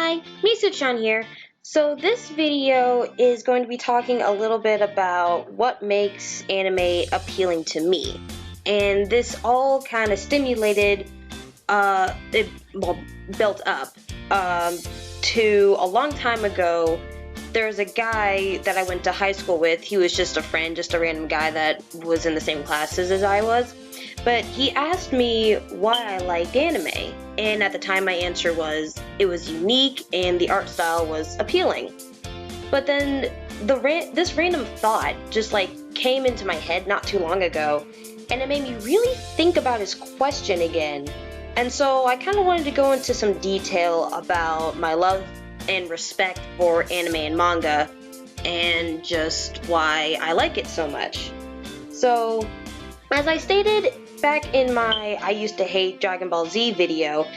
Hi, Misu-chan here. So this video is going to be talking a little bit about what makes anime appealing to me. And this all kind of stimulated, built up to a long time ago. There's a guy that I went to high school with. He was just a friend, just a random guy that was in the same classes as I was. But he asked me why I liked anime, and at the time my answer was it was unique and the art style was appealing. But then this random thought just came into my head not too long ago, and it made me really think about his question again. And so I kind of wanted to go into some detail about my love and respect for anime and manga, and just why I like it so much. So, as I stated back in my I used to hate Dragon Ball Z video,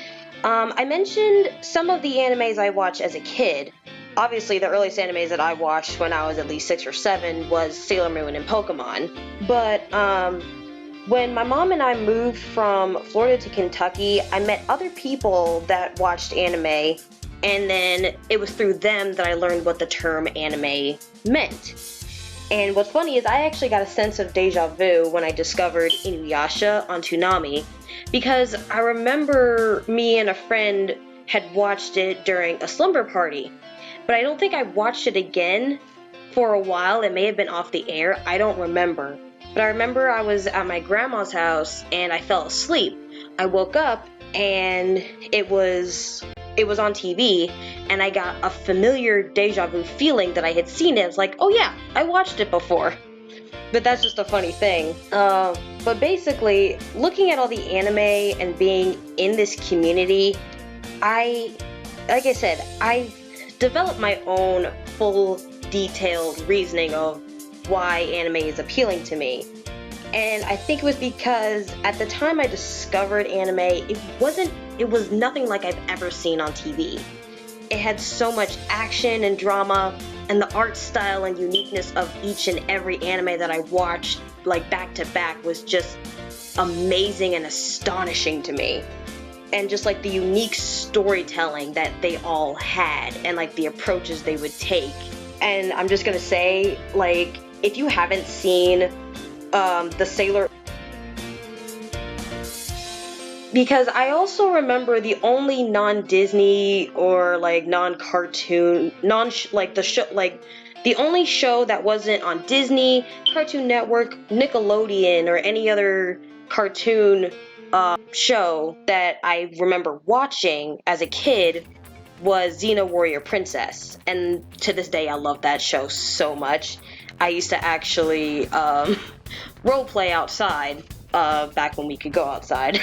I mentioned some of the animes I watched as a kid. Obviously, the earliest animes that I watched when I was at least 6 or 7 was Sailor Moon and Pokemon. But when my mom and I moved from Florida to Kentucky, I met other people that watched anime, and then it was through them that I learned what the term anime meant. And what's funny is I actually got a sense of deja vu when I discovered Inuyasha on Toonami, because I remember me and a friend had watched it during a slumber party, but I don't think I watched it again for a while. It may have been off the air, I don't remember. But I remember I was at my grandma's house and I fell asleep. I woke up and it was on TV, and I got a familiar deja vu feeling that I had seen it. I was like, oh yeah, I watched it before. But that's just a funny thing. But basically, looking at all the anime and being in this community, like I said, I developed my own full detailed reasoning of why anime is appealing to me. And I think it was because at the time I discovered anime, it was nothing like I've ever seen on TV. It had so much action and drama, and the art style and uniqueness of each and every anime that I watched, back to back, was just amazing and astonishing to me. And just the unique storytelling that they all had, and the approaches they would take. And I'm just gonna say, if you haven't seen the Sailor, because I also remember the only non-Disney or non-cartoon, the only show that wasn't on Disney, Cartoon Network, Nickelodeon, or any other cartoon show that I remember watching as a kid was Xena Warrior Princess, and to this day I love that show so much. I used to actually role play outside back when we could go outside.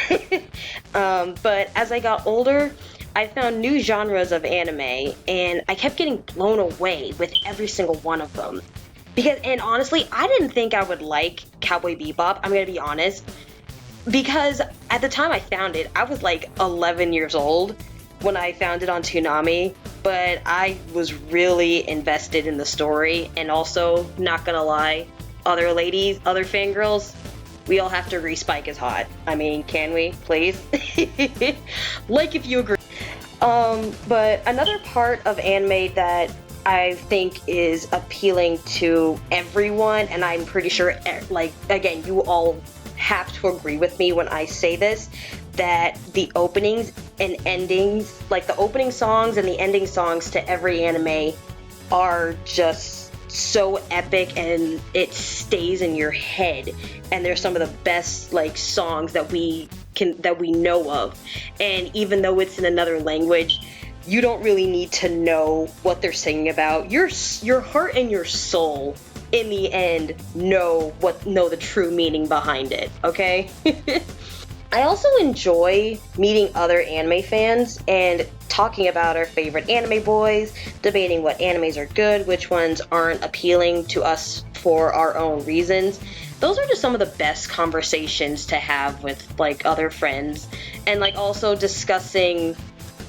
But as I got older, I found new genres of anime, and I kept getting blown away with every single one of them. And honestly, I didn't think I would like Cowboy Bebop, I'm gonna be honest, because at the time I found it, I was 11 years old when I found it on Toonami, but I was really invested in the story. And also, not gonna lie, other ladies, other fangirls, we all have to agree Spike is hot. I mean, can we, please? If you agree. But another part of anime that I think is appealing to everyone, and I'm pretty sure, again, you all have to agree with me when I say this, that the openings and endings, the opening songs and the ending songs to every anime are just so epic, and it stays in your head, and they're some of the best songs that we know of. And even though it's in another language, you don't really need to know what they're singing about. Your heart and your soul in the end know the true meaning behind it, okay? I also enjoy meeting other anime fans and talking about our favorite anime boys, debating what animes are good, which ones aren't appealing to us for our own reasons. Those are just some of the best conversations to have with other friends, and also discussing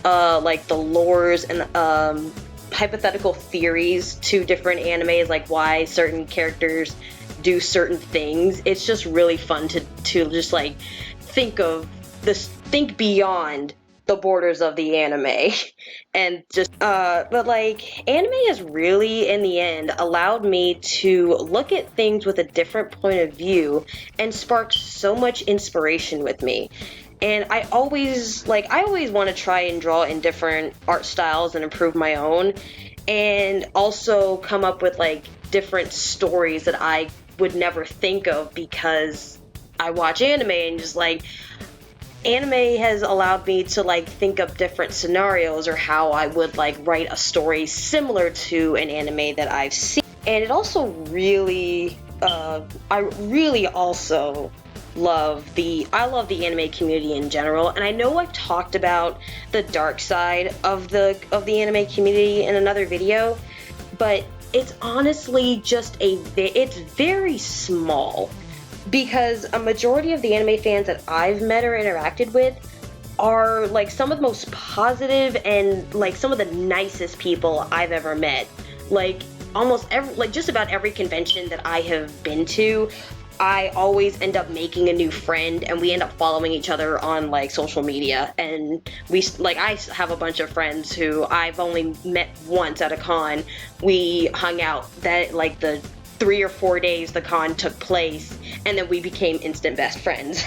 the lores and hypothetical theories to different animes, why certain characters do certain things. It's just really fun to just think beyond the borders of the anime and just but like anime has really in the end allowed me to look at things with a different point of view and sparked so much inspiration with me. And I always want to try and draw in different art styles and improve my own, and also come up with like different stories that I would never think of because I watch anime. And just like anime has allowed me to like think up different scenarios or how I would like write a story similar to an anime that I've seen. And it also really I really also I love the anime community in general. And I know I've talked about the dark side of the anime community in another video, but it's honestly just it's very small, because a majority of the anime fans that I've met or interacted with are like some of the most positive and like some of the nicest people I've ever met. Like almost every, like just about every convention that I have been to, I always end up making a new friend, and we end up following each other on like social media. And I have a bunch of friends who I've only met once at a con. We hung out that like the 3 or 4 days the con took place, and then we became instant best friends.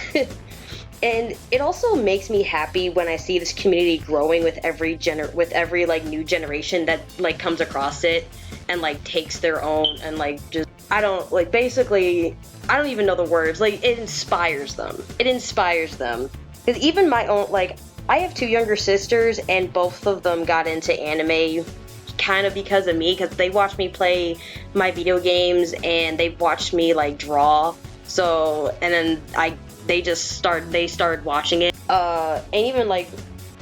And it also makes me happy when I see this community growing with every like new generation that like comes across it and like takes their own and like just I don't like basically I don't even know the words. Like it inspires them. It inspires them. Because even my own like I have two younger sisters, and both of them got into anime kind of because of me, because they watched me play my video games and they've watched me like draw. So and then they started watching it. And even like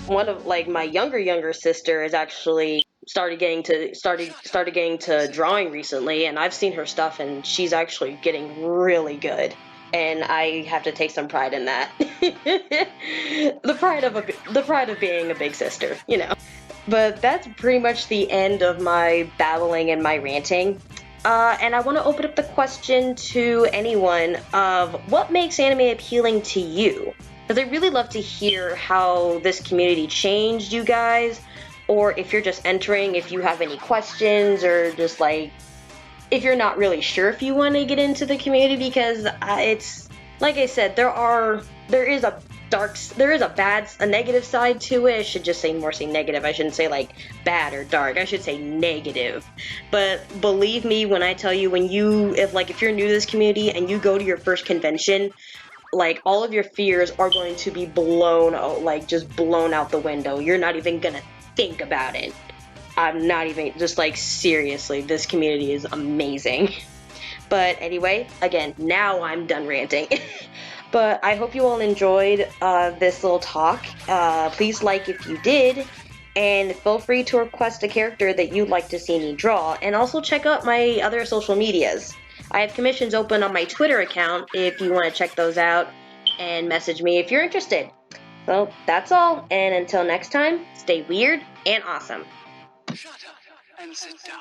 one of like my younger sister is actually started getting to drawing recently, and I've seen her stuff and she's actually getting really good. And I have to take some pride in that. The pride of being a big sister, you know. But that's pretty much the end of my babbling and my ranting. And I want to open up the question to anyone of what makes anime appealing to you? Because I really love to hear how this community changed you guys, or if you're just entering, if you have any questions, or just like if you're not really sure if you want to get into the community, because it's like I said, there is a negative side to it. I should just say negative. I shouldn't say like bad or dark. I should say negative. But believe me when I tell you, if you're new to this community and you go to your first convention, like all of your fears are going to be blown out, like just blown out the window. You're not even gonna think about it. I'm not even, just like seriously, this community is amazing. But anyway, again, now I'm done ranting. But I hope you all enjoyed this little talk. Please like if you did, and feel free to request a character that you'd like to see me draw, and also check out my other social medias. I have commissions open on my Twitter account if you want to check those out, and message me if you're interested. So that's all, and until next time, stay weird and awesome. Shut up and sit down.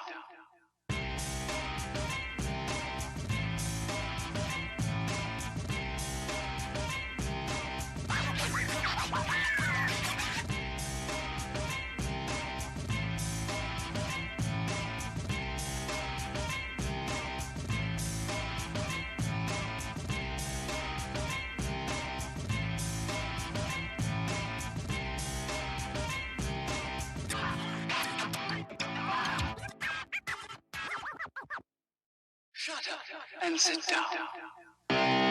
Shut up and sit down.